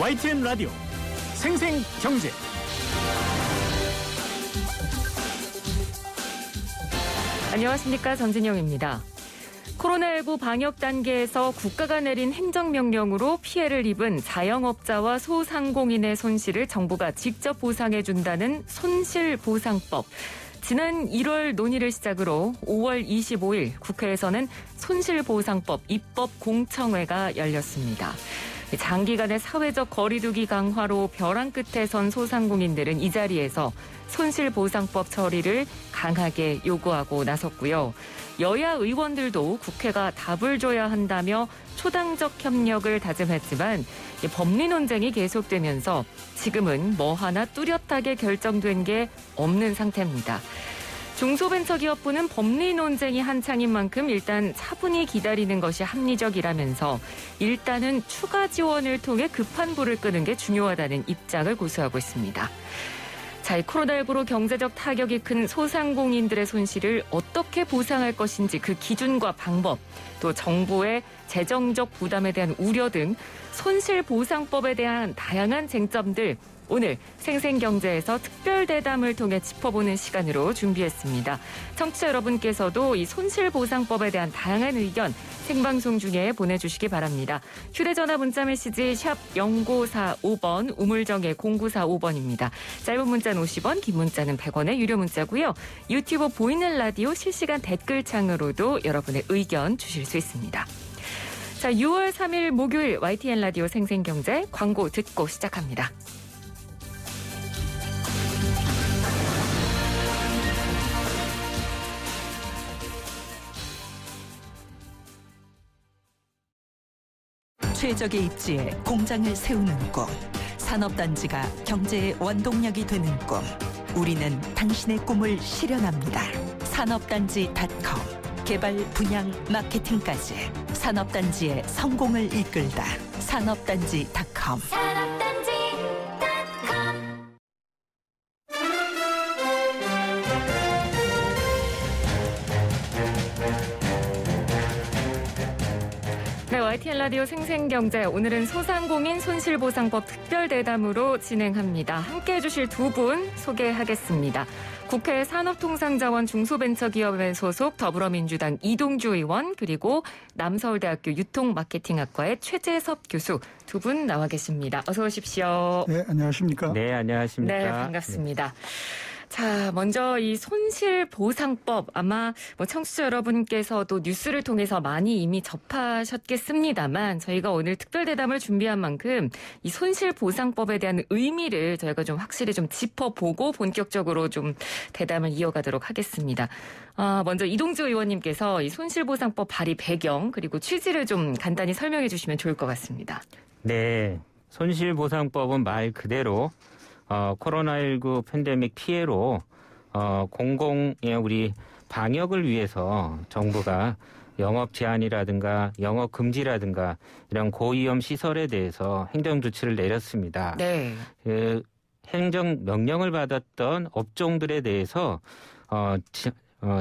YTN 라디오 생생경제. 안녕하십니까, 전진영입니다. 코로나19 방역 단계에서 국가가 내린 행정명령으로 피해를 입은 자영업자와 소상공인의 손실을 정부가 직접 보상해준다는 손실보상법. 지난 1월 논의를 시작으로 5월 25일 국회에서는 손실보상법 입법 공청회가 열렸습니다. 장기간의 사회적 거리두기 강화로 벼랑 끝에 선 소상공인들은 이 자리에서 손실보상법 처리를 강하게 요구하고 나섰고요. 여야 의원들도 국회가 답을 줘야 한다며 초당적 협력을 다짐했지만 법리 논쟁이 계속되면서 지금은 뭐 하나 뚜렷하게 결정된 게 없는 상태입니다. 중소벤처기업부는 법리 논쟁이 한창인 만큼 일단 차분히 기다리는 것이 합리적이라면서 일단은 추가 지원을 통해 급한 불을 끄는 게 중요하다는 입장을 고수하고 있습니다. 자, 이 코로나19로 경제적 타격이 큰 소상공인들의 손실을 어떻게 보상할 것인지 그 기준과 방법, 또 정부의 재정적 부담에 대한 우려 등 손실보상법에 대한 다양한 쟁점들 오늘 생생경제에서 특별대담을 통해 짚어보는 시간으로 준비했습니다. 청취자 여러분께서도 이 손실보상법에 대한 다양한 의견 생방송 중에 보내주시기 바랍니다. 휴대전화 문자메시지 샵 0945번, 우물정의 0945번입니다. 짧은 문자는 50원, 긴 문자는 100원의 유료 문자고요. 유튜브 보이는 라디오 실시간 댓글창으로도 여러분의 의견 주실 수 있습니다. 자, 6월 3일 목요일 YTN 라디오 생생경제 광고 듣고 시작합니다. 최적의 입지에 공장을 세우는 꿈, 산업단지가 경제의 원동력이 되는 꿈. 우리는 당신의 꿈을 실현합니다. 산업단지.com. 개발, 분양, 마케팅까지 산업단지의 성공을 이끌다. 산업단지.com. 네, YTN 라디오 생생경제, 오늘은 소상공인 손실보상법 특별대담으로 진행합니다. 함께해 주실 두 분 소개하겠습니다. 국회 산업통상자원 중소벤처기업의 소속 더불어민주당 이동주 의원, 그리고 남서울대학교 유통마케팅학과의 최재섭 교수 두 분 나와 계십니다. 어서 오십시오. 네, 안녕하십니까? 네, 안녕하십니까? 네, 반갑습니다. 자, 먼저 이 손실보상법, 아마 청취자 여러분께서도 뉴스를 통해서 많이 이미 접하셨겠습니다만 저희가 오늘 특별대담을 준비한 만큼 이 손실보상법에 대한 의미를 저희가 좀 확실히 좀 짚어보고 본격적으로 좀 대담을 이어가도록 하겠습니다. 먼저 이동주 의원님께서 이 손실보상법 발의 배경 그리고 취지를 좀 간단히 설명해 주시면 좋을 것 같습니다. 네, 손실보상법은 말 그대로 코로나19 팬데믹 피해로 공공의 우리 방역을 위해서 정부가 영업 제한이라든가 영업 금지라든가 이런 고위험 시설에 대해서 행정 조치를 내렸습니다. 네. 그 행정 명령을 받았던 업종들에 대해서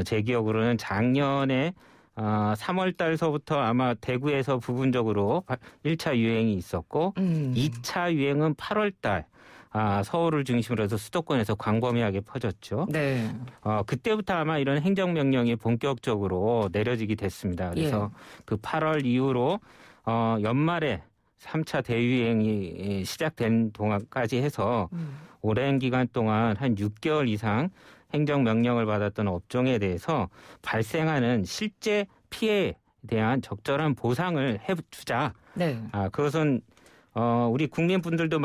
제 기억으로는 작년에 3월 달서부터 아마 대구에서 부분적으로 1차 유행이 있었고 2차 유행은 8월 달 서울을 중심으로 해서 수도권에서 광범위하게 퍼졌죠. 네. 그때부터 아마 이런 행정명령이 본격적으로 내려지게 됐습니다. 그래서 그 8월 이후로 연말에 3차 대유행이 시작된 동안까지 해서 오랜 기간 동안 한 6개월 이상 행정명령을 받았던 업종에 대해서 발생하는 실제 피해에 대한 적절한 보상을 해주자. 네. 그것은 우리 국민분들도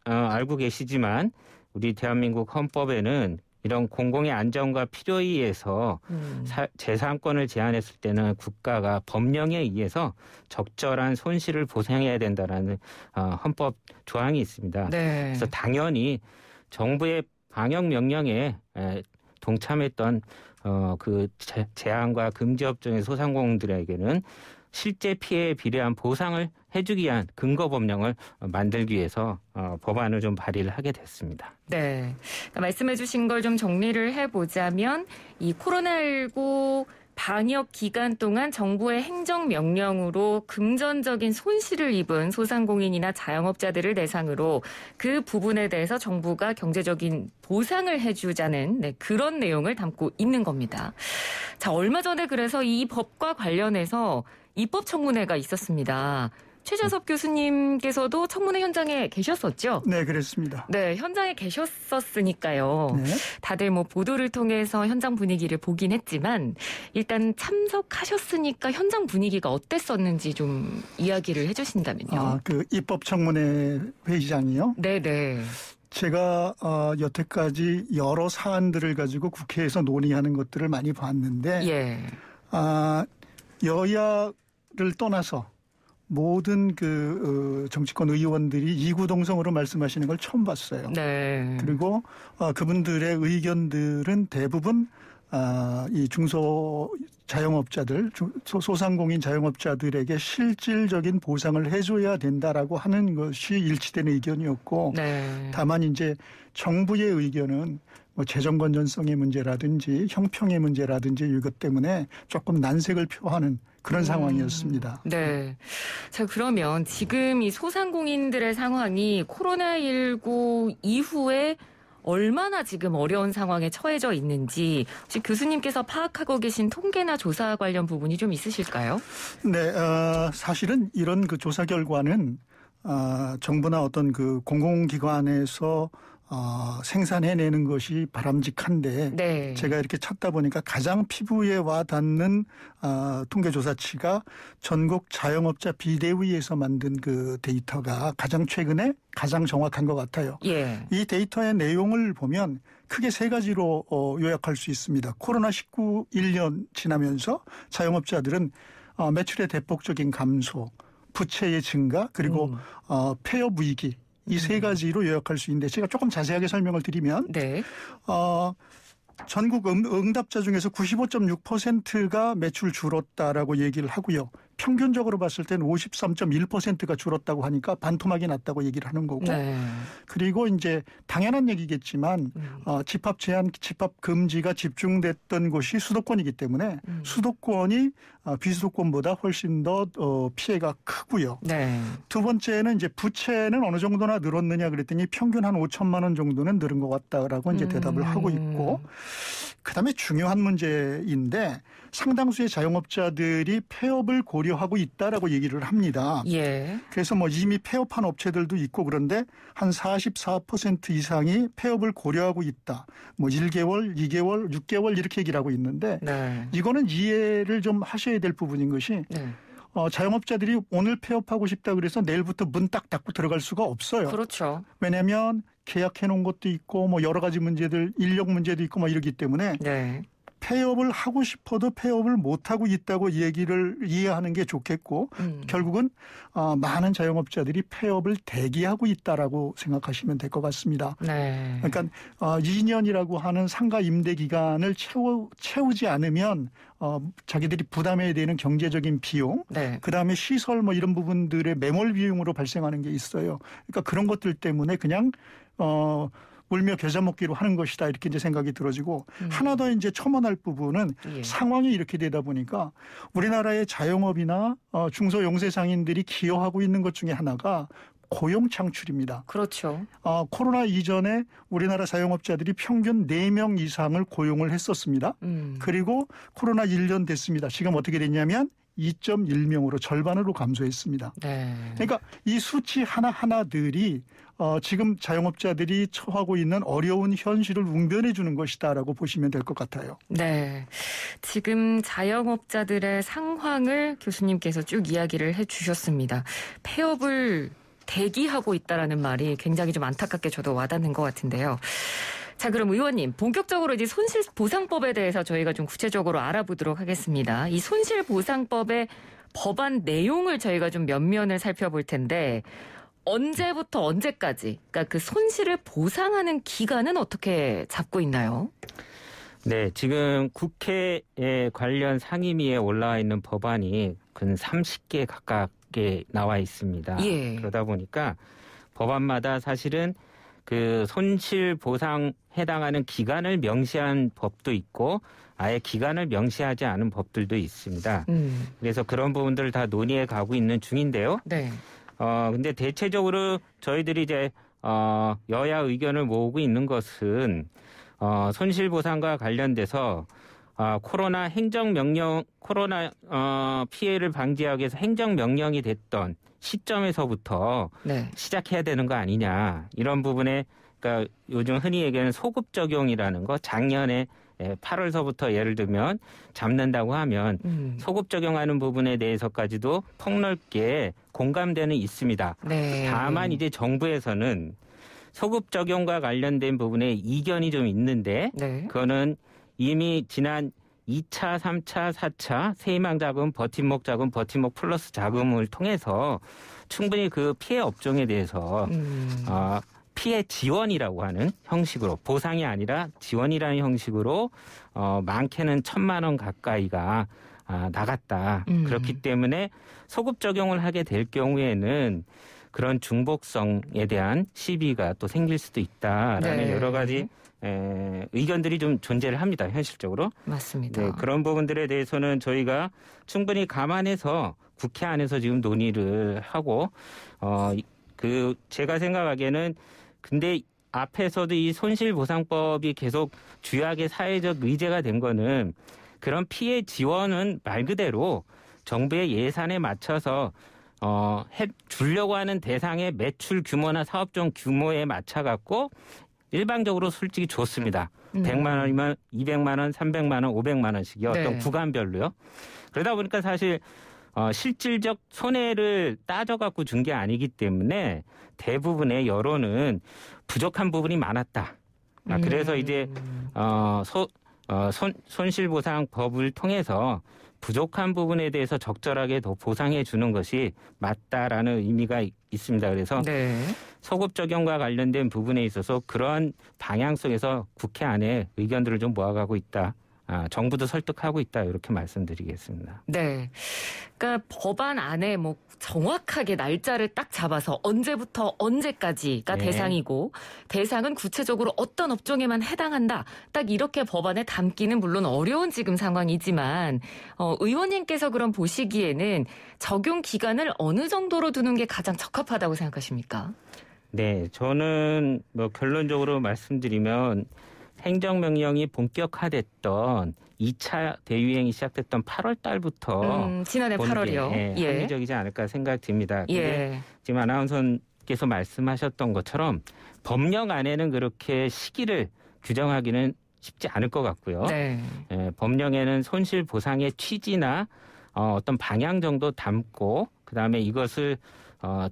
알고 계시지만 우리 대한민국 헌법에는 이런 공공의 안전과 필요에 의해서 재산권을 제한했을 때는 국가가 법령에 의해서 적절한 손실을 보상해야 된다라는 헌법 조항이 있습니다. 네. 그래서 당연히 정부의 방역 명령에 동참했던 그 제한과 금지 업종의 소상공인들에게는 실제 피해에 비례한 보상을 해주기 위한 근거 법령을 만들기 위해서 법안을 좀 발의를 하게 됐습니다. 네, 말씀해 주신 걸 좀 정리를 해보자면 이 코로나19 방역 기간 동안 정부의 행정명령으로 금전적인 손실을 입은 소상공인이나 자영업자들을 대상으로 그 부분에 대해서 정부가 경제적인 보상을 해주자는 그런 내용을 담고 있는 겁니다. 자, 얼마 전에 그래서 이 법과 관련해서 입법청문회가 있었습니다. 최재섭 교수님께서도 청문회 현장에 계셨었죠? 네, 그랬습니다. 네, 현장에 계셨었으니까요. 네. 다들 뭐 보도를 통해서 현장 분위기를 보긴 했지만 일단 참석하셨으니까 현장 분위기가 어땠었는지 좀 이야기를 해주신다면요. 그 입법청문회 회의장이요? 네네. 제가 여태까지 여러 사안들을 가지고 국회에서 논의하는 것들을 많이 봤는데 예. 여야를 떠나서 모든 정치권 의원들이 이구동성으로 말씀하시는 걸 처음 봤어요. 네. 그리고 그분들의 의견들은 대부분 이 중소 자영업자들, 소상공인 자영업자들에게 실질적인 보상을 해줘야 된다라고 하는 것이 일치된 의견이었고, 네. 다만 이제 정부의 의견은 뭐 재정 건전성의 문제라든지 형평의 문제라든지 이것 때문에 조금 난색을 표하는 그런 상황이었습니다. 네. 자, 그러면 지금 이 소상공인들의 상황이 코로나19 이후에 얼마나 지금 어려운 상황에 처해져 있는지 혹시 교수님께서 파악하고 계신 통계나 조사 관련 부분이 좀 있으실까요? 네, 사실은 이런 그 조사 결과는 정부나 어떤 그 공공기관에서 생산해내는 것이 바람직한데 네. 제가 이렇게 찾다 보니까 가장 피부에 와닿는 통계조사치가 전국 자영업자 비대위에서 만든 그 데이터가 가장 최근에 가장 정확한 것 같아요. 예. 이 데이터의 내용을 보면 크게 세 가지로 요약할 수 있습니다. 코로나19 1년 지나면서 자영업자들은 매출의 대폭적인 감소, 부채의 증가, 그리고 폐업 위기 이 세 가지로 요약할 수 있는데 제가 조금 자세하게 설명을 드리면 네. 전국 응답자 중에서 95.6%가 매출 줄었다라고 얘기를 하고요. 평균적으로 봤을 때는 53.1%가 줄었다고 하니까 반토막이 났다고 얘기를 하는 거고. 네. 그리고 이제 당연한 얘기겠지만 집합 제한, 집합 금지가 집중됐던 곳이 수도권이기 때문에 수도권이 비수도권보다 훨씬 더 피해가 크고요. 네. 두 번째는 이제 부채는 어느 정도나 늘었느냐 그랬더니 평균 한 5천만 원 정도는 늘은 것 같다라고 이제 대답을 하고 있고, 그다음에 중요한 문제인데 상당수의 자영업자들이 폐업을 고려하고 있다라고 얘기를 합니다. 예. 그래서 뭐 이미 폐업한 업체들도 있고 그런데 한 44% 이상이 폐업을 고려하고 있다. 뭐 1개월, 2개월, 6개월 이렇게 얘기를 하고 있는데 네. 이거는 이해를 좀 하셔야 될 부분인 것이 네. 자영업자들이 오늘 폐업하고 싶다 그래서 내일부터 문 딱 닫고 들어갈 수가 없어요. 그렇죠. 왜냐하면 계약해 놓은 것도 있고 뭐 여러 가지 문제들, 인력 문제도 있고 뭐 이러기 때문에 네. 폐업을 하고 싶어도 폐업을 못하고 있다고 얘기를 이해하는 게 좋겠고 결국은 많은 자영업자들이 폐업을 대기하고 있다라고 생각하시면 될 것 같습니다. 네. 그러니까 2년이라고 하는 상가 임대 기간을 채우지 않으면 자기들이 부담해야 되는 경제적인 비용, 네. 그다음에 시설 뭐 이런 부분들의 매몰 비용으로 발생하는 게 있어요. 그러니까 그런 것들 때문에 그냥 울며 겨자 먹기로 하는 것이다 이렇게 이제 생각이 들어지고 하나 더 이제 첨언할 부분은 예. 상황이 상황이 이렇게 되다 보니까 우리나라의 자영업이나 중소영세상인들이 기여하고 있는 것 중에 하나가 고용 창출입니다. 그렇죠. 코로나 이전에 우리나라 자영업자들이 평균 4명 이상을 고용을 했었습니다. 그리고 코로나 1년 됐습니다. 지금 어떻게 됐냐면 2.1명으로 절반으로 감소했습니다. 네. 그러니까 이 수치 하나하나들이 지금 자영업자들이 처하고 있는 어려운 현실을 웅변해 주는 것이다라고 보시면 될 것 같아요. 네. 지금 자영업자들의 상황을 교수님께서 쭉 이야기를 해 주셨습니다. 폐업을 대기하고 있다라는 말이 굉장히 좀 안타깝게 저도 와닿는 것 같은데요. 자, 그럼 의원님, 본격적으로 이제 손실보상법에 대해서 저희가 좀 구체적으로 알아보도록 하겠습니다. 이 손실보상법의 법안 내용을 저희가 좀 면면을 살펴볼 텐데 언제부터 언제까지, 그러니까 그 손실을 보상하는 기간은 어떻게 잡고 있나요? 네, 지금 국회에 관련 상임위에 올라와 있는 법안이 근 30개 가깝게 나와 있습니다. 예. 그러다 보니까 법안마다 사실은 그 손실 보상 해당하는 기간을 명시한 법도 있고 아예 기간을 명시하지 않은 법들도 있습니다. 그래서 그런 부분들을 다 논의해 가고 있는 중인데요. 네. 근데 대체적으로 저희들이 이제 여야 의견을 모으고 있는 것은 손실 보상과 관련돼서 코로나 피해를 방지하기 위해서 행정명령이 됐던 시점에서부터 네. 시작해야 되는 거 아니냐. 이런 부분에 그러니까 요즘 흔히 얘기하는 소급 적용이라는 거 작년에 8월서부터 예를 들면 잡는다고 하면 소급 적용하는 부분에 대해서까지도 폭넓게 공감대는 있습니다. 네. 다만 이제 정부에서는 소급 적용과 관련된 부분에 이견이 좀 있는데 네. 그거는 이미 지난 2차, 3차, 4차 세희망 자금, 버팀목 자금, 버팀목 플러스 자금을 통해서 충분히 그 피해 업종에 대해서 피해 지원이라고 하는 형식으로 보상이 아니라 지원이라는 형식으로 많게는 1,000만 원 가까이가 나갔다. 그렇기 때문에 소급 적용을 하게 될 경우에는 그런 중복성에 대한 시비가 또 생길 수도 있다라는 네. 여러 가지 의견들이 좀 존재를 합니다. 현실적으로. 맞습니다. 네, 그런 부분들에 대해서는 저희가 충분히 감안해서 국회 안에서 지금 논의를 하고 제가 생각하기에는 근데 앞에서도 이 손실보상법이 계속 주요하게 사회적 의제가 된 거는 그런 피해 지원은 말 그대로 정부의 예산에 맞춰서 주려고 하는 대상의 매출 규모나 사업종 규모에 맞춰갖고 일방적으로 솔직히 줬습니다. 100만 원이면 200만 원, 300만 원, 500만 원씩이요. 어떤 네. 구간별로요. 그러다 보니까 사실 실질적 손해를 따져갖고 준 게 아니기 때문에 대부분의 여론은 부족한 부분이 많았다. 그래서 이제 손실보상법을 통해서 부족한 부분에 대해서 적절하게 더 보상해 주는 것이 맞다라는 의미가 있습니다. 그래서 네. 소급 적용과 관련된 부분에 있어서 그러한 방향 속에서 국회 안에 의견들을 좀 모아가고 있다. 정부도 설득하고 있다. 이렇게 말씀드리겠습니다. 네. 그러니까 법안 안에 뭐 정확하게 날짜를 딱 잡아서 언제부터 언제까지가 네. 대상이고 대상은 구체적으로 어떤 업종에만 해당한다. 딱 이렇게 법안에 담기는 물론 어려운 지금 상황이지만 의원님께서 그럼 보시기에는 적용 기간을 어느 정도로 두는 게 가장 적합하다고 생각하십니까? 네. 저는 뭐 결론적으로 말씀드리면 행정명령이 본격화됐던 2차 대유행이 시작됐던 8월 달부터 지난해 8월이요. 예, 합리적이지 않을까 생각됩니다. 예. 지금 아나운서께서 말씀하셨던 것처럼 법령 안에는 그렇게 시기를 규정하기는 쉽지 않을 것 같고요. 네. 예, 법령에는 손실 보상의 취지나 어떤 방향 정도 담고 그다음에 이것을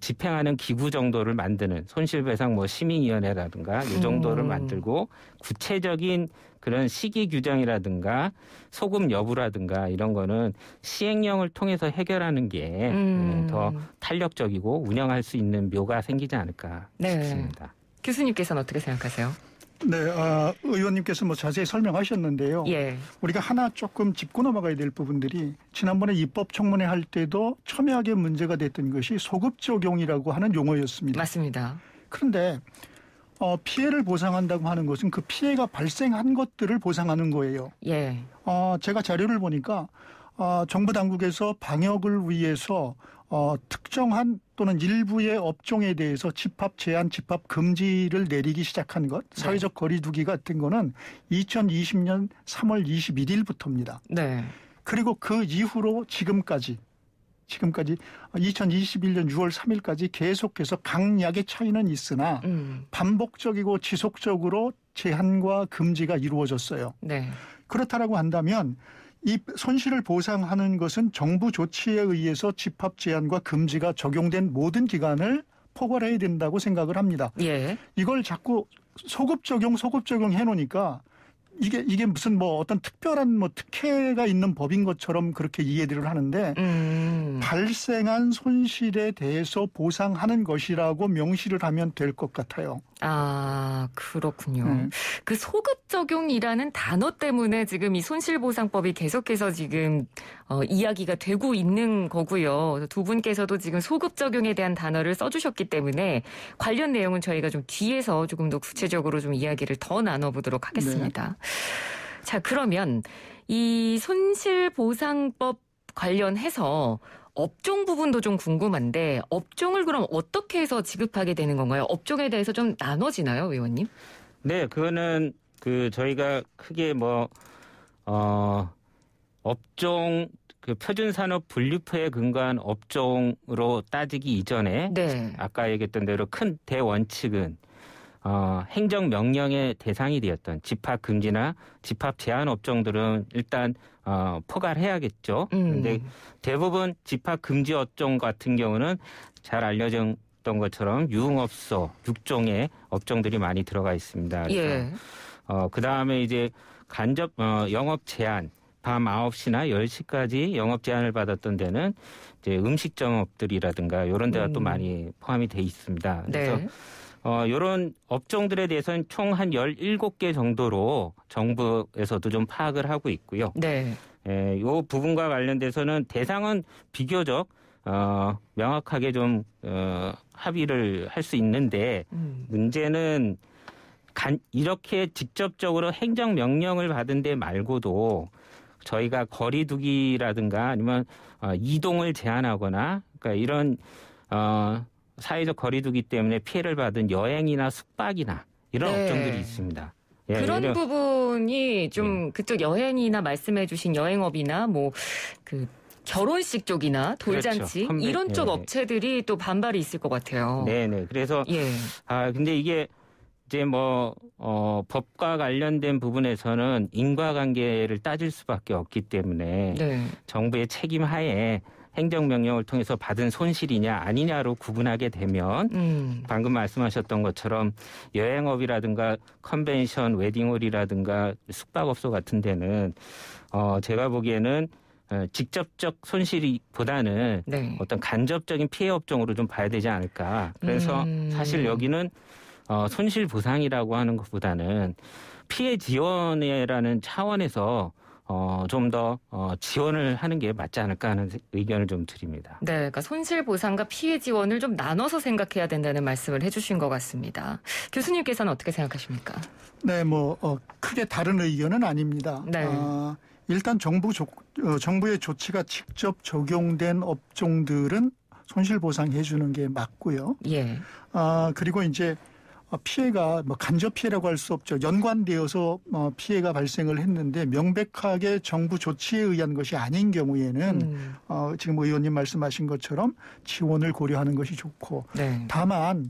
집행하는 기구 정도를 만드는 손실배상 시민위원회라든가 이 정도를 만들고 구체적인 그런 시기 규정이라든가 소급 여부라든가 이런 거는 시행령을 통해서 해결하는 게 더 탄력적이고 운영할 수 있는 묘가 생기지 않을까 싶습니다. 교수님께서는 어떻게 생각하세요? 네, 의원님께서 자세히 설명하셨는데요. 예. 우리가 하나 조금 짚고 넘어가야 될 부분들이 지난번에 입법청문회 할 때도 첨예하게 문제가 됐던 것이 소급 적용이라고 하는 용어였습니다. 맞습니다. 그런데 피해를 보상한다고 하는 것은 그 피해가 발생한 것들을 보상하는 거예요. 예. 제가 자료를 보니까 정부 당국에서 방역을 위해서 특정한 또는 일부의 업종에 대해서 집합 제한, 집합 금지를 내리기 시작한 것, 사회적 거리두기 같은 거는 2020년 3월 21일부터입니다. 네. 그리고 그 이후로 지금까지 2021년 6월 3일까지 계속해서 강약의 차이는 있으나 반복적이고 지속적으로 제한과 금지가 이루어졌어요. 네. 그렇다라고 한다면 이 손실을 보상하는 것은 정부 조치에 의해서 집합 제한과 금지가 적용된 모든 기간을 포괄해야 된다고 생각을 합니다. 예. 이걸 자꾸 소급 적용 해놓으니까 이게 무슨 뭐 어떤 특별한 뭐 특혜가 있는 법인 것처럼 그렇게 이해를 하는데 발생한 손실에 대해서 보상하는 것이라고 명시를 하면 될 것 같아요. 아, 그렇군요. 그 소급 적용이라는 단어 때문에 지금 이 손실보상법이 계속해서 지금 이야기가 되고 있는 거고요. 두 분께서도 지금 소급 적용에 대한 단어를 써주셨기 때문에 관련 내용은 저희가 좀 뒤에서 조금 더 구체적으로 좀 이야기를 더 나눠보도록 하겠습니다. 네. 자, 그러면 이 손실보상법 관련해서 업종 부분도 좀 궁금한데 업종을 그럼 어떻게 해서 지급하게 되는 건가요? 업종에 대해서 좀 나눠지나요, 의원님? 네, 그거는 저희가 크게 업종 표준산업 분류표에 근거한 업종으로 따지기 이전에 네. 아까 얘기했던 대로 큰 대원칙은 행정명령의 대상이 되었던 집합금지나 집합제한 업종들은 일단 포괄해야겠죠. 그런데 대부분 집합금지 업종 같은 경우는 잘 알려졌던 것처럼 유흥업소 6종의 업종들이 많이 들어가 있습니다. 그래서 예. 그다음에 이제 간접 영업 제한 밤 9시나 10시까지 영업 제한을 받았던 데는 이제 음식점업들이라든가 이런 데가 또 많이 포함이 돼 있습니다. 그래서 네. 이런 업종들에 대해서는 총 한 17개 정도로 정부에서도 좀 파악을 하고 있고요. 네. 이 부분과 관련돼서는 대상은 비교적 명확하게 좀 합의를 할 수 있는데 문제는 이렇게 직접적으로 행정명령을 받은 데 말고도 저희가 거리두기라든가 아니면 이동을 제한하거나 그러니까 이런 사회적 거리두기 때문에 피해를 받은 여행이나 숙박이나 이런 네. 업종들이 있습니다. 예, 그런 부분이 좀 그쪽 여행이나 말씀해 주신 여행업이나 결혼식 쪽이나 돌잔치 그렇죠. 이런 쪽 네. 업체들이 또 반발이 있을 것 같아요. 네네. 그래서 예. 근데 이게 이제 법과 관련된 부분에서는 인과관계를 따질 수밖에 없기 때문에 네. 정부의 책임 하에 행정명령을 통해서 받은 손실이냐 아니냐로 구분하게 되면 방금 말씀하셨던 것처럼 여행업이라든가 컨벤션, 웨딩홀이라든가 숙박업소 같은 데는 제가 보기에는 직접적 손실보다는 네. 어떤 간접적인 피해 업종으로 좀 봐야 되지 않을까. 그래서 사실 여기는 손실보상이라고 하는 것보다는 피해 지원이라는 차원에서 좀 더 지원을 하는 게 맞지 않을까 하는 의견을 좀 드립니다. 네, 그러니까 손실보상과 피해 지원을 좀 나눠서 생각해야 된다는 말씀을 해주신 것 같습니다. 교수님께서는 어떻게 생각하십니까? 네, 크게 다른 의견은 아닙니다. 네. 일단 정부의 조치가 직접 적용된 업종들은 손실보상해 주는 게 맞고요. 예. 그리고 이제 피해가 간접 피해라고 할 수 없죠. 연관되어서 피해가 발생을 했는데 명백하게 정부 조치에 의한 것이 아닌 경우에는 지금 의원님 말씀하신 것처럼 지원을 고려하는 것이 좋고 네. 다만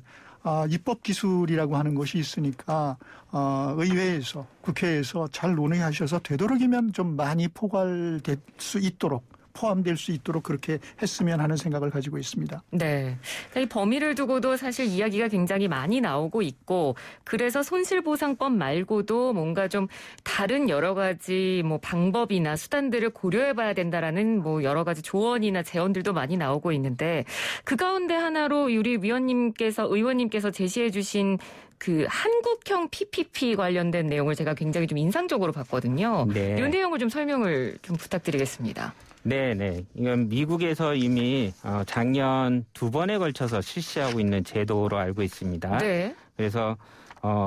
입법 기술이라고 하는 것이 있으니까 의회에서 국회에서 잘 논의하셔서 되도록이면 좀 많이 포괄될 수 있도록 포함될 수 있도록 그렇게 했으면 하는 생각을 가지고 있습니다. 네. 이 범위를 두고도 사실 이야기가 굉장히 많이 나오고 있고 그래서 손실보상법 말고도 뭔가 좀 다른 여러 가지 방법이나 수단들을 고려해봐야 된다라는 여러 가지 조언이나 제언들도 많이 나오고 있는데 그 가운데 하나로 우리 의원님께서 제시해 주신 그 한국형 PPP 관련된 내용을 제가 굉장히 좀 인상적으로 봤거든요. 네. 이 내용을 좀 설명을 좀 부탁드리겠습니다. 네네. 이건 미국에서 이미 작년 2번에 걸쳐서 실시하고 있는 제도로 알고 있습니다. 네. 그래서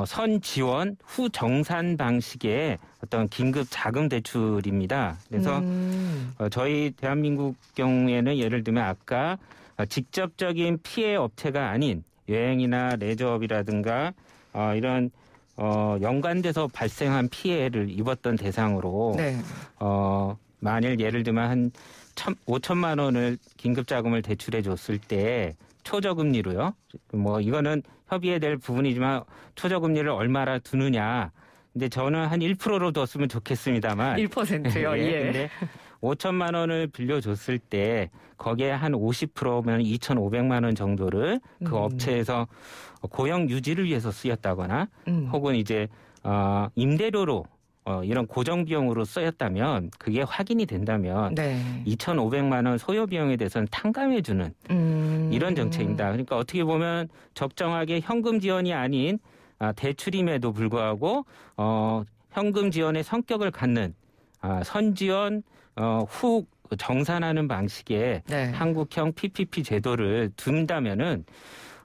선 지원 후 정산 방식의 어떤 긴급 자금 대출입니다. 그래서 저희 대한민국 경우에는 예를 들면 아까 직접적인 피해 업체가 아닌 여행이나 레저업이라든가 이런 연관돼서 발생한 피해를 입었던 대상으로 네. 만일 예를 들면 한 5천만 원을 긴급자금을 대출해 줬을 때 초저금리로요. 이거는 협의해야 될 부분이지만 초저금리를 얼마나 두느냐. 근데 저는 한 1%로 뒀으면 좋겠습니다만. 1%요. 예. 근데 5천만 원을 빌려줬을 때 거기에 한 50%면 2,500만 원 정도를 그 업체에서 고용 유지를 위해서 쓰였다거나 혹은 이제 임대료로 이런 고정 비용으로 쓰였다면 그게 확인이 된다면 네. 2,500만 원 소요 비용에 대해서는 탕감해주는 이런 정책입니다. 그러니까 어떻게 보면 적정하게 현금 지원이 아닌 대출임에도 불구하고 현금 지원의 성격을 갖는 선지원 후 정산하는 방식의 네. 한국형 PPP 제도를 둔다면은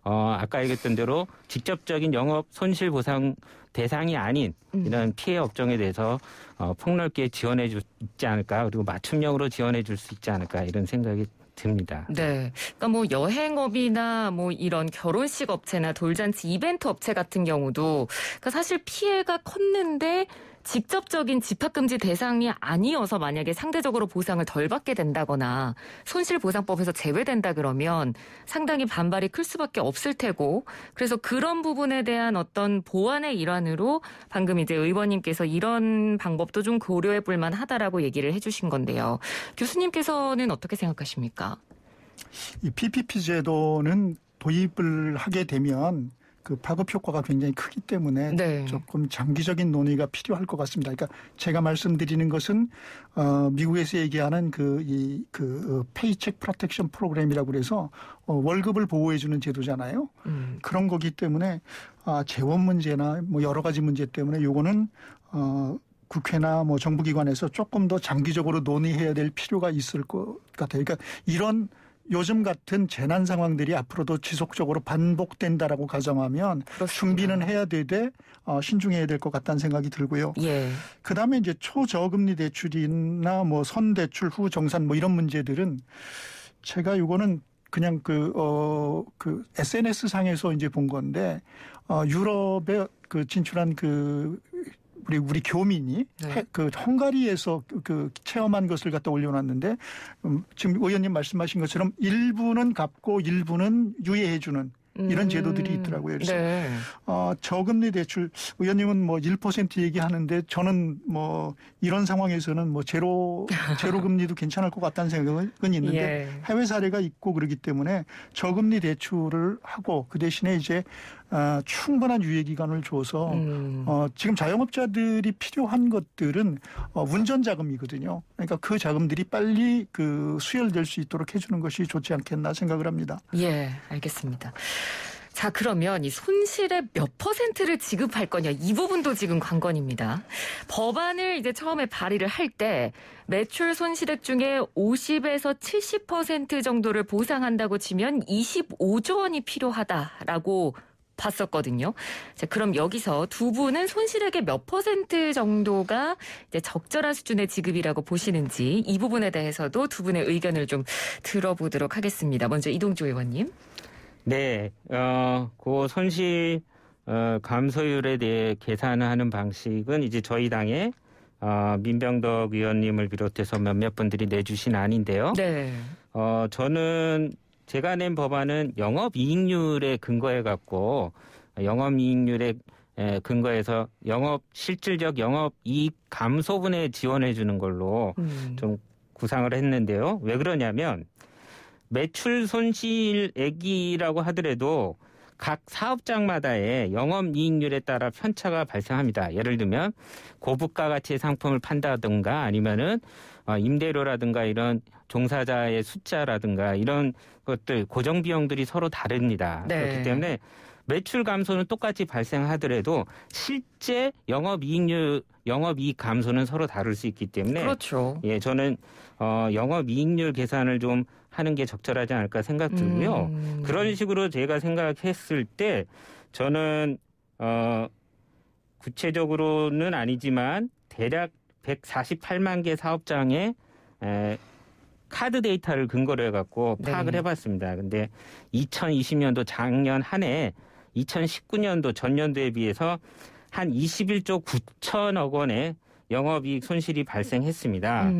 아까 얘기했던 대로 직접적인 영업 손실 보상 대상이 아닌 이런 피해 업종에 대해서 폭넓게 지원해 줄 수 있지 않을까, 그리고 맞춤형으로 지원해 줄 수 있지 않을까, 이런 생각이 듭니다. 네. 그러니까 뭐 여행업이나 뭐 이런 결혼식 업체나 돌잔치 이벤트 업체 같은 경우도 그러니까 사실 피해가 컸는데 직접적인 집합금지 대상이 아니어서 만약에 상대적으로 보상을 덜 받게 된다거나 손실보상법에서 제외된다 그러면 상당히 반발이 클 수밖에 없을 테고, 그래서 그런 부분에 대한 어떤 보완의 일환으로 방금 이제 의원님께서 이런 방법도 좀 고려해 볼 만하다라고 얘기를 해주신 건데요. 교수님께서는 어떻게 생각하십니까? 이 PPP 제도는 도입을 하게 되면 그 파급 효과가 굉장히 크기 때문에 네. 조금 장기적인 논의가 필요할 것 같습니다. 그러니까 제가 말씀드리는 것은 미국에서 얘기하는 그 페이책 프로텍션 프로그램이라고 그래서 월급을 보호해주는 제도잖아요. 그런 거기 때문에 재원 문제나 뭐 여러 가지 문제 때문에 요거는 국회나 뭐 정부기관에서 조금 더 장기적으로 논의해야 될 필요가 있을 것 같아요. 그러니까 이런 요즘 같은 재난 상황들이 앞으로도 지속적으로 반복된다라고 가정하면 그렇습니다. 준비는 해야 되되 신중해야 될 것 같다는 생각이 들고요. 예. 그다음에 이제 초저금리 대출이나 뭐 선대출 후 정산 뭐 이런 문제들은 제가 이거는 그냥 그 SNS 상에서 이제 본 건데 유럽에 그 진출한 우리 교민이 네. 그 헝가리에서 그 체험한 것을 갖다 올려놨는데 지금 의원님 말씀하신 것처럼 일부는 갚고 일부는 유예해주는 이런 제도들이 있더라고요. 그래서 네. 저금리 대출 의원님은 뭐 1% 얘기하는데 저는 뭐 이런 상황에서는 뭐 제로 금리도 괜찮을 것 같다는 생각은 있는데 예. 해외 사례가 있고 그러기 때문에 저금리 대출을 하고 그 대신에 이제 충분한 유예 기간을 줘서 지금 자영업자들이 필요한 것들은 운전 자금이거든요. 그러니까 그 자금들이 빨리 그 수혈될 수 있도록 해주는 것이 좋지 않겠나 생각을 합니다. 예, 알겠습니다. 자, 그러면 이 손실의 몇 %를 지급할 거냐, 이 부분도 지금 관건입니다. 법안을 이제 처음에 발의를 할 때 매출 손실액 중에 50에서 70% 정도를 보상한다고 치면 25조 원이 필요하다라고 봤었거든요. 자, 그럼 여기서 두 분은 손실액의 몇 % 정도가 이제 적절한 수준의 지급이라고 보시는지 이 부분에 대해서도 두 분의 의견을 좀 들어보도록 하겠습니다. 먼저 이동주 의원님. 네, 그 손실 감소율에 대해 계산하는 방식은 이제 저희 당의 민병덕 의원님을 비롯해서 몇몇 분들이 내주신 안인데요. 네. 저는 제가 낸 법안은 영업이익률에 근거해 갖고 영업이익률에 근거해서 실질적 영업이익 감소분에 지원해 주는 걸로 좀 구상을 했는데요. 왜 그러냐면 매출 손실액이라고 하더라도 각 사업장마다의 영업이익률에 따라 편차가 발생합니다. 예를 들면 고부가 가치의 상품을 판다든가 아니면은 임대료라든가 이런 종사자의 숫자라든가 이런 것들 고정 비용들이 서로 다릅니다. 네. 그렇기 때문에 매출 감소는 똑같이 발생하더라도 실제 영업이익 감소는 서로 다를 수 있기 때문에 그렇죠. 예, 저는 영업이익률 계산을 좀 하는 게 적절하지 않을까 생각 들고요. 그런 식으로 제가 생각했을 때 저는 구체적으로는 아니지만 대략 148만 개 사업장에 카드 데이터를 근거로 해갖고 파악을 해봤습니다. 근데 2020년도 작년 한 해 2019년도 전년도에 비해서 한 21조 9천억 원의 영업이익 손실이 발생했습니다.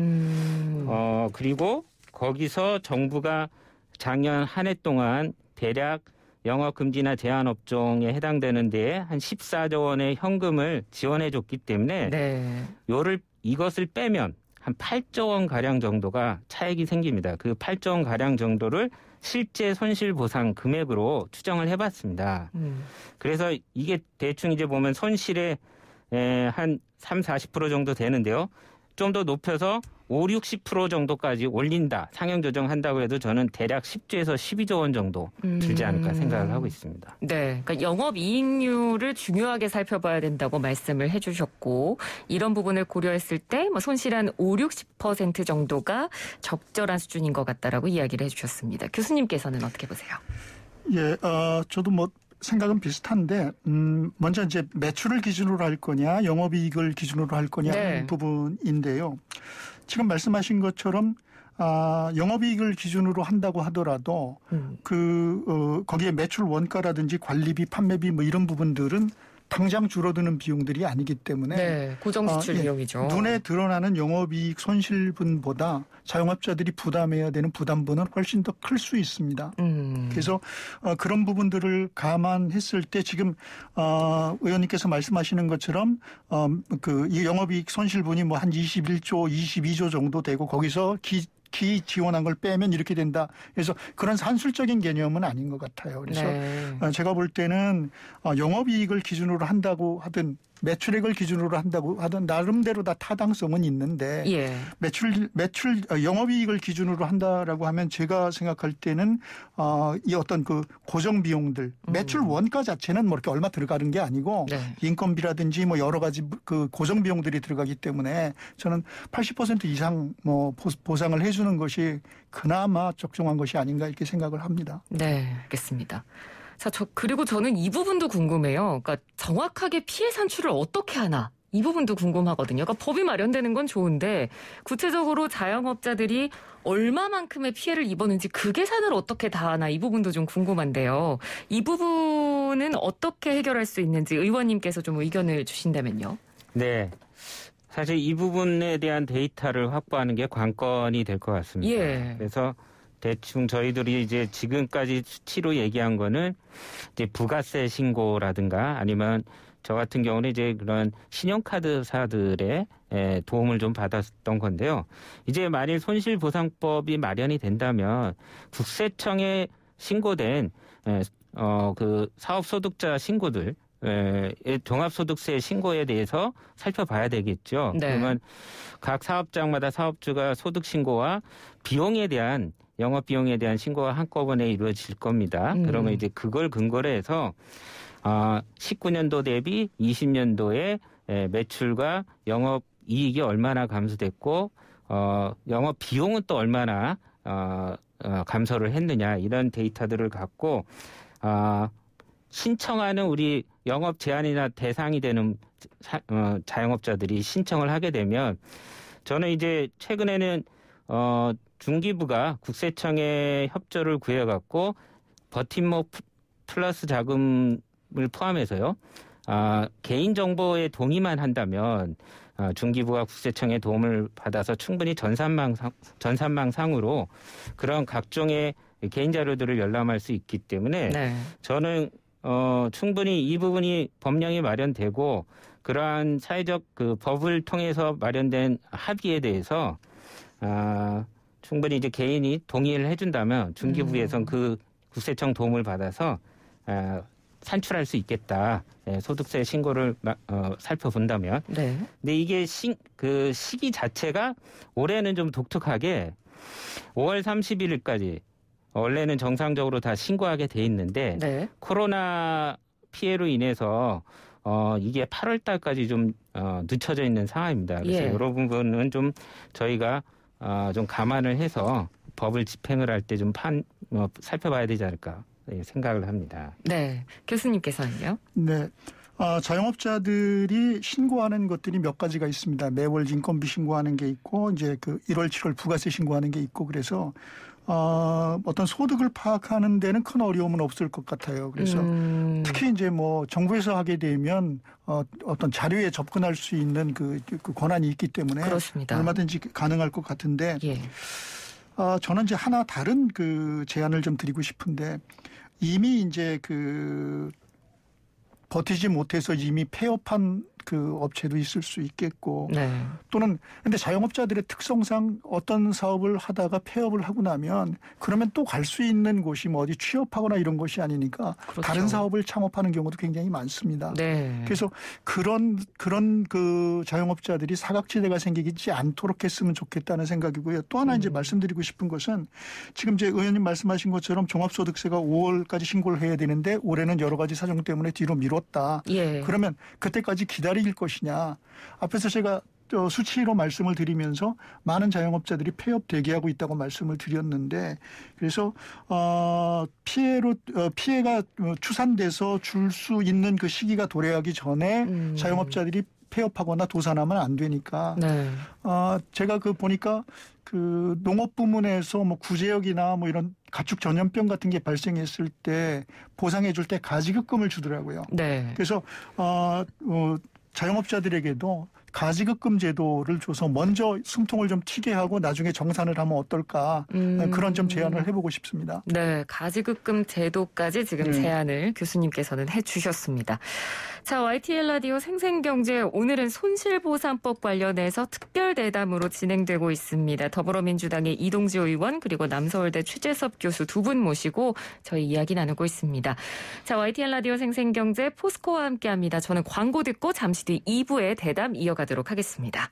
그리고 거기서 정부가 작년 한 해 동안 대략 영업금지나 제한업종에 해당되는 데에 한 14조 원의 현금을 지원해줬기 때문에 이것을 빼면 한 8조 원 가량 정도가 차익이 생깁니다. 그 8조 원 가량 정도를 실제 손실 보상 금액으로 추정을 해봤습니다. 그래서 이게 대충 이제 보면 손실의 한 30-40% 정도 되는데요. 좀 더 높여서 50-60% 정도까지 올린다. 상향 조정한다고 해도 저는 대략 10조에서 12조 원 정도 들지 않을까 생각을 하고 있습니다. 네, 그러니까 영업이익률을 중요하게 살펴봐야 된다고 말씀을 해주셨고 이런 부분을 고려했을 때 뭐 손실 한 50-60% 정도가 적절한 수준인 것 같다라고 이야기를 해주셨습니다. 교수님께서는 어떻게 보세요? 예, 저도 뭐 생각은 비슷한데 먼저 이제 매출을 기준으로 할 거냐 영업이익을 기준으로 할 거냐 하는 부분인데요. 지금 말씀하신 것처럼 영업이익을 기준으로 한다고 하더라도 거기에 매출 원가라든지 관리비, 판매비 뭐 이런 부분들은 당장 줄어드는 비용들이 아니기 때문에 고정지출 비용이죠. 눈에 드러나는 영업이익 손실분보다 자영업자들이 부담해야 되는 부담분은 훨씬 더 클 수 있습니다. 그래서 그런 부분들을 감안했을 때 지금 의원님께서 말씀하시는 것처럼 이 영업이익 손실분이 뭐 한 21조, 22조 정도 되고 거기서 기 지원한 걸 빼면 이렇게 된다. 그래서 그런 산술적인 개념은 아닌 것 같아요. 그래서 제가 볼 때는 영업이익을 기준으로 한다고 하든 매출액을 기준으로 한다고 하든 나름대로 다 타당성은 있는데 영업이익을 기준으로 한다라고 하면 제가 생각할 때는 이 어떤 그 고정 비용들 매출 원가 자체는 뭐 이렇게 얼마 들어가는 게 아니고 인건비라든지 뭐 여러 가지 그 고정 비용들이 들어가기 때문에 저는 80% 이상 뭐 보상을 해주는 것이 그나마 적정한 것이 아닌가 이렇게 생각을 합니다. 네, 알겠습니다. 자, 그리고 저는 이 부분도 궁금해요. 그러니까 정확하게 피해 산출을 어떻게 하나? 이 부분도 궁금하거든요. 그러니까 법이 마련되는 건 좋은데 구체적으로 자영업자들이 얼마만큼의 피해를 입었는지 그 계산을 어떻게 다 하나? 이 부분도 좀 궁금한데요. 이 부분은 어떻게 해결할 수 있는지 의원님께서 좀 의견을 주신다면요. 네. 사실 이 부분에 대한 데이터를 확보하는 게 관건이 될 것 같습니다. 그래서 대충 저희들이 이제 지금까지 수치로 얘기한 거는 이제 부가세 신고라든가 아니면 저 같은 경우는 이제 그런 신용카드사들의 도움을 좀 받았던 건데요. 이제 만일 손실보상법이 마련이 된다면 국세청에 신고된 그 사업소득자 신고들 종합소득세 신고에 대해서 살펴봐야 되겠죠. 그러면 각 사업장마다 사업주가 소득 신고와 비용에 대한 영업 비용에 대한 신고가 한꺼번에 이루어질 겁니다. 그러면 이제 그걸 근거로 해서 19년도 대비 20년도에 매출과 영업 이익이 얼마나 감소됐고 영업 비용은 또 얼마나 감소를 했느냐 이런 데이터들을 갖고 신청하는 우리 영업 제한이나 대상이 되는 자영업자들이 신청을 하게 되면 저는 이제 최근에는 중기부가 국세청에 협조를 구해갖고 버팀목 플러스 자금을 포함해서요. 개인정보에 동의만 한다면 중기부가 국세청의 도움을 받아서 충분히 전산망상으로 그런 각종의 개인 자료들을 열람할 수 있기 때문에 저는 충분히 이 부분이 법령이 마련되고 그러한 사회적 그 법을 통해서 마련된 합의에 대해서 충분히 이제 개인이 동의를 해준다면 중기부에선 그 국세청 도움을 받아서 산출할 수 있겠다. 소득세 신고를 살펴본다면. 근데 이게 그 시기 자체가 올해는 좀 독특하게 5월 31일까지 원래는 정상적으로 다 신고하게 돼 있는데 코로나 피해로 인해서 이게 8월 달까지 좀 늦춰져 있는 상황입니다. 그래서 이런 부분은 좀 저희가 좀 감안을 해서 법을 집행을 할 때 좀 살펴봐야 되지 않을까 생각을 합니다. 네, 교수님께서는요? 네. 자영업자들이 신고하는 것들이 몇 가지가 있습니다. 매월 인건비 신고하는 게 있고, 이제 그 1월, 7월 부가세 신고하는 게 있고, 그래서, 어떤 소득을 파악하는 데는 큰 어려움은 없을 것 같아요. 그래서 특히 이제 뭐 정부에서 하게 되면 어떤 자료에 접근할 수 있는 그 권한이 있기 때문에 얼마든지 가능할 것 같은데, 저는 이제 하나 다른 그 제안을 좀 드리고 싶은데, 이미 이제 버티지 못해서 이미 폐업한 그 업체도 있을 수 있겠고 네. 또는 근데 자영업자들의 특성상 어떤 사업을 하다가 폐업을 하고 나면 그러면 또 갈 수 있는 곳이 뭐 어디 취업하거나 이런 것이 아니니까 그렇죠. 다른 사업을 창업하는 경우도 굉장히 많습니다. 네. 그래서 그런 그 자영업자들이 사각지대가 생기지 않도록 했으면 좋겠다는 생각이고요. 또 하나 이제 말씀드리고 싶은 것은 지금 이제 의원님 말씀하신 것처럼 종합소득세가 5월까지 신고를 해야 되는데 올해는 여러 가지 사정 때문에 뒤로 미뤘다. 예. 그러면 그때까지 기다릴 것이냐. 앞에서 제가 수치로 말씀을 드리면서 많은 자영업자들이 폐업 대기하고 있다고 말씀을 드렸는데 그래서 피해가 추산돼서 줄 수 있는 그 시기가 도래하기 전에 자영업자들이 폐업하거나 도산하면 안 되니까 네. 제가 보니까 그 농업 부문에서 뭐 구제역이나 뭐 이런 가축 전염병 같은 게 발생했을 때 보상해 줄 때 가지급금을 주더라고요. 네. 그래서 자영업자들에게도 가지급금 제도를 줘서 먼저 숨통을 좀 튀게 하고 나중에 정산을 하면 어떨까 그런 좀 제안을 해보고 싶습니다. 네, 가지급금 제도까지 지금 제안을 교수님께서는 해주셨습니다. 자, YTN 라디오 생생경제 오늘은 손실보상법 관련해서 특별 대담으로 진행되고 있습니다. 더불어민주당의 이동주 의원 그리고 남서울대 최재섭 교수 두 분 모시고 저희 이야기 나누고 있습니다. 자, YTN 라디오 생생경제 포스코와 함께합니다. 저는 광고 듣고 잠시 뒤 2부의 대담 이어가도록 하겠습니다.